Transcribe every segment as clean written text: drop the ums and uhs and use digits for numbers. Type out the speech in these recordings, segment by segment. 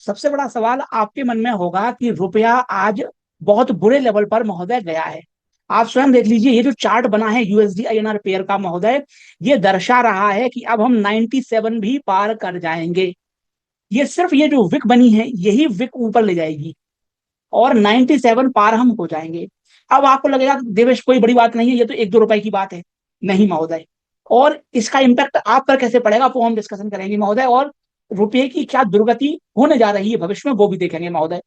सबसे बड़ा सवाल आपके मन में होगा कि रुपया आज बहुत बुरे लेवल पर महोदय गया है। आप स्वयं देख लीजिए, ये जो चार्ट बना है यूएसडी आईएनआर पेयर का महोदय, ये दर्शा रहा है कि अब हम 97 भी पार कर जाएंगे। ये सिर्फ ये जो विक बनी है यही विक ऊपर ले जाएगी और 97 पार हम हो जाएंगे। अब आपको लगेगा देवेश कोई बड़ी बात नहीं है, ये तो 1-2 रुपए की बात है। नहीं महोदय। और इसका इम्पैक्ट आप पर कैसे पड़ेगा वो हम डिस्कशन करेंगे महोदय, और रुपये की क्या दुर्गति होने जा रही है भविष्य में वो भी देखेंगे महोदय।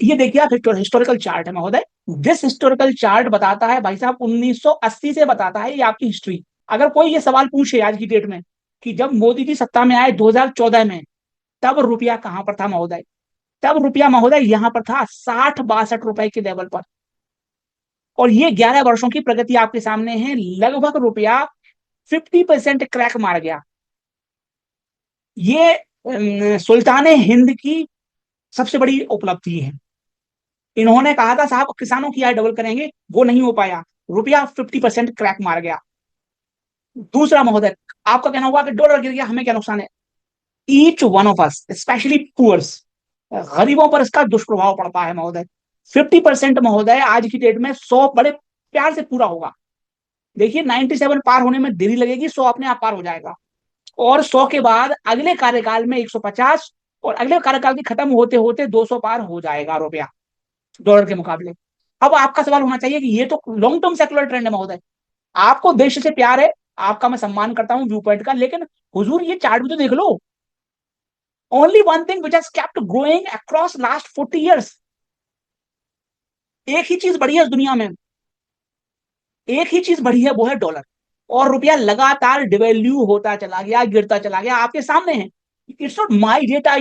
ये देखिए, आप हिस्टोरिकल चार्ट है महोदय। दिस हिस्टोरिकल चार्ट बताता है भाई साहब 1980 से बताता है ये आपकी हिस्ट्री। अगर कोई ये सवाल पूछे आज की डेट में कि जब मोदी जी सत्ता में आए 2014 में, तब रुपया कहां पर था महोदय? तब रुपया महोदय यहां पर था 60-62 रुपए के लेवल पर। और ये 11 वर्षों की प्रगति आपके सामने है। लगभग रुपया 50% क्रैक मार गया। ये सुल्तान हिंद की सबसे बड़ी उपलब्धि है। इन्होंने कहा था साहब किसानों की आय डबल करेंगे, वो नहीं हो पाया। रुपया 50% क्रैक मार गया। दूसरा महोदय, आपका कहना होगा कि डॉलर गिर गया, हमें क्या नुकसान है? Each one of us specially poors, गरीबों पर इसका दुष्प्रभाव पड़ता है महोदय। 50% महोदय आज की डेट में 100 बड़े प्यार से पूरा होगा। देखिए 97 पार होने में देरी लगेगी, 100 अपने आप पार हो जाएगा। और 100 के बाद अगले कार्यकाल में 150, और अगले कार्यकाल के खत्म होते होते 200 पार हो जाएगा रुपया डॉलर के मुकाबले। अब आपका सवाल होना चाहिए कि ये तो लॉन्ग टर्म सेकुलर ट्रेंड है महोदय, आपको देश से प्यार है, आपका मैं सम्मान करता हूं व्यू पॉइंट का, लेकिन हुजूर ये चार्ट भी तो देख लो। Only one thing which has kept growing across last 40 years, एक ही चीज बढ़ी है इस दुनिया में, एक ही चीज बढ़ी है, वो है डॉलर। और रुपया लगातार डिवेल्यू होता चला गया, गिरता चला गया, आपके सामने है। It's not my data,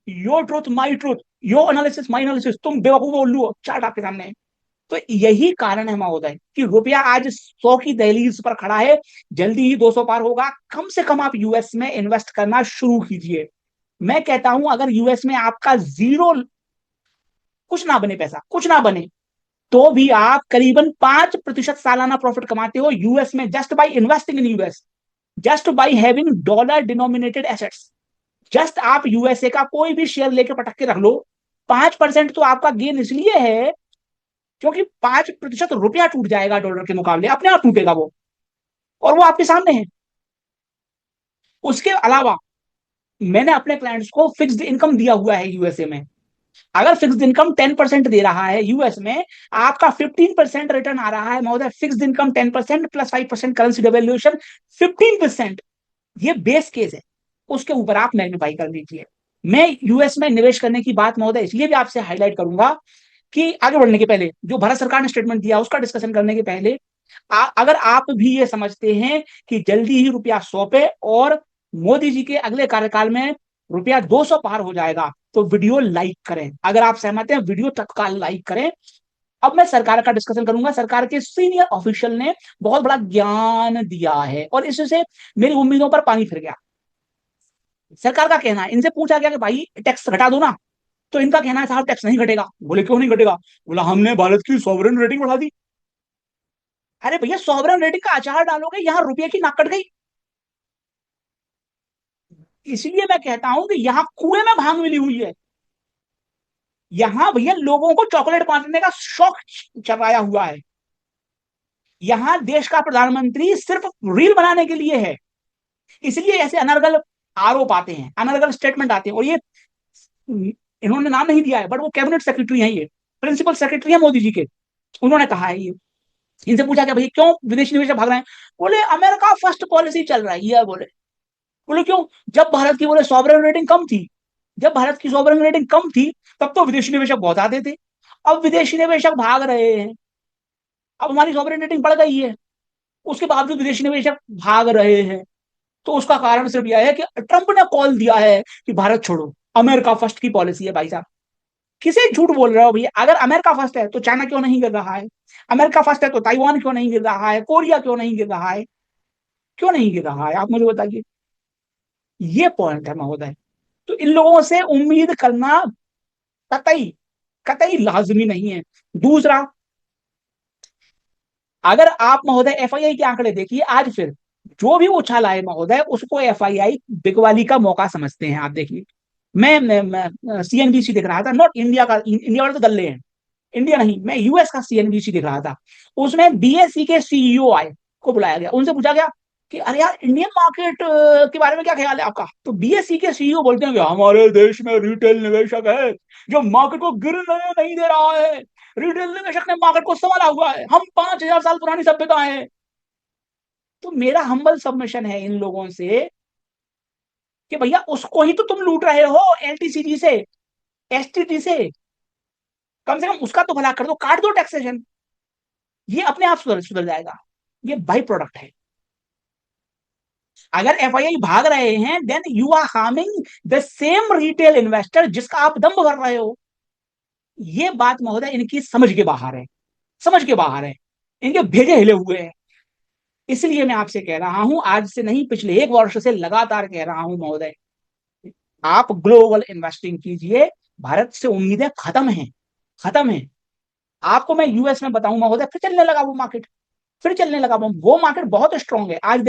your truth my truth, your analysis my analysis, तुम बेवकूफ बोल लो, चार्ट आपके सामने है। तो यही कारण है महोदय कि रुपया आज 100 की दहलीज पर खड़ा है। जल्दी ही 200 पार होगा। कम से कम आप यूएस में इन्वेस्ट करना शुरू कीजिए। मैं कहता हूं अगर यूएस में आपका जीरो, कुछ ना बने, पैसा कुछ ना बने, तो भी आप करीबन 5% सालाना प्रॉफिट कमाते हो यूएस में, just by investing in US, just by having dollar denominated assets. Just आप यूएसए का कोई भी शेयर लेके पटक के रख लो, 5% तो आपका गेन इसलिए है क्योंकि 5% रुपया टूट जाएगा डॉलर के मुकाबले, अपने आप टूटेगा वो, और वो आपके सामने है। उसके अलावा मैंने अपने क्लाइंट्स को फिक्स्ड इनकम दिया हुआ है यूएसए में। अगर फिक्स्ड इनकम 10% दे रहा है यूएस में, आपका 15% रिटर्न आ रहा है महोदय। Fixed income 10% plus 5% currency devaluation, 15%। ये बेस केस है, उसके ऊपर आप मैग्नीफाई कर लीजिए। मैं यूएस में निवेश करने की बात महोदय इसलिए भी आपसे हाईलाइट करूंगा कि आगे बढ़ने के पहले जो भारत सरकार ने स्टेटमेंट दिया उसका डिस्कशन करने के पहले, अगर आप भी ये समझते हैं कि जल्दी ही रुपया 100 पे और मोदी जी के अगले कार्यकाल में रुपया 200 पार हो जाएगा, तो वीडियो लाइक करें। अगर आप सहमत हैं वीडियो तत्काल लाइक करें। अब मैं सरकार का डिस्कशन करूंगा। सरकार के सीनियर ऑफिशियल ने बहुत बड़ा ज्ञान दिया है और इससे मेरी उम्मीदों पर पानी फिर गया। सरकार का कहना है, इनसे पूछा गया कि भाई टैक्स घटा दो ना, तो इनका कहना है साहब टैक्स नहीं घटेगा। बोले क्यों नहीं घटेगा? बोला हमने भारत की सॉवरेन रेटिंग बढ़ा दी। अरे भैया सॉवरेन रेटिंग का अचार डालोगे, यहां रुपये की नाक कट गई। इसलिए मैं कहता हूं कि यहां कुएं में भांग मिली हुई है। यहां भैया लोगों को चॉकलेट बांटने का शौक चलाया हुआ है। यहां देश का प्रधानमंत्री सिर्फ रील बनाने के लिए है। इसलिए ऐसे अनर्गल आरोप आते हैं, अनर्गल स्टेटमेंट आते हैं। और ये इन्होंने नाम नहीं दिया है, बट वो कैबिनेट सेक्रेटरी है, ये प्रिंसिपल सेक्रेटरी है मोदी जी के, उन्होंने कहा है ये। इनसे पूछा कि भाई क्यों विदेशी निवेशक भाग रहे हैं? बोले अमेरिका फर्स्ट पॉलिसी चल रही है। बोले बोले क्यों? जब भारत की बोले सॉवरेन रेटिंग कम थी, जब भारत की सॉवरेन रेटिंग कम थी तब तो विदेशी निवेशक बहुत आते थे। अब विदेशी निवेशक भाग रहे हैं, अब हमारी सॉवरेन रेटिंग बढ़ गई है, उसके बावजूद विदेशी निवेशक भाग रहे हैं। तो उसका कारण सिर्फ यह है कि ट्रंप ने कॉल दिया है कि भारत छोड़ो, अमेरिका फर्स्ट की पॉलिसी है भाई साहब। किसे झूठ बोल रहे हो भैया? अगर अमेरिका फर्स्ट है तो चाइना क्यों नहीं गिर रहा है? अमेरिका फर्स्ट है तो ताइवान क्यों नहीं गिर रहा है? कोरिया क्यों नहीं गिर रहा है? क्यों नहीं गिर रहा है, आप मुझे बताइए। ये पॉइंट है महोदय। तो इन लोगों से उम्मीद करना कतई कतई लाजमी नहीं है। दूसरा, अगर आप महोदय एफआईआई के आंकड़े देखिए, आज फिर जो भी उछाला है महोदय उसको एफआईआई बिकवाली का मौका समझते हैं। आप देखिए मैं सीएनबीसी देख रहा था, नॉट इंडिया का, इंडिया वाले तो गल्ले हैं, इंडिया नहीं, मैं यूएस का सीएनबीसी देख रहा था। उसमें बीएसई के सीईओ आए, को बुलाया गया, उनसे पूछा गया कि अरे यार इंडियन मार्केट के बारे में क्या ख्याल है आपका। तो बीएसई के सीईओ बोलते हैं कि हमारे देश में रिटेल निवेशक है जो मार्केट को गिरने नहीं दे रहा है, रिटेल निवेशक ने मार्केट को संभाला हुआ है, हम 5,000 साल पुरानी सभ्यता है। तो मेरा हम्बल सबमिशन है इन लोगों से कि भैया उसको ही तो तुम लूट रहे हो एलटीसीटी से, एसटीटी से, कम से कम उसका तो भला कर दो, काट दो टैक्सेशन, ये अपने आप सुधर सुधर जाएगा। ये बाई प्रोडक्ट है। अगर एफआईआई भाग रहे हैं then you are harming the same retail investor जिसका आप दम्भ कर रहे हो। ये बात महोदय इनकी समझ के बाहर है, समझ के बाहर है, इनके भेजे हिले हुए हैं। इसलिए मैं आपसे कह रहा हूं, आज से नहीं पिछले 1 वर्ष से लगातार कह रहा हूं महोदय, आप ग्लोबल इन्वेस्टिंग कीजिए। भारत से उम्मीदें खत्म है, खत्म है। आपको मैं यूएस में बताऊं महोदय, फिर चलने लगा वो मार्केट, फिर चलने लगा वो मार्केट बहुत स्ट्रांग है आज।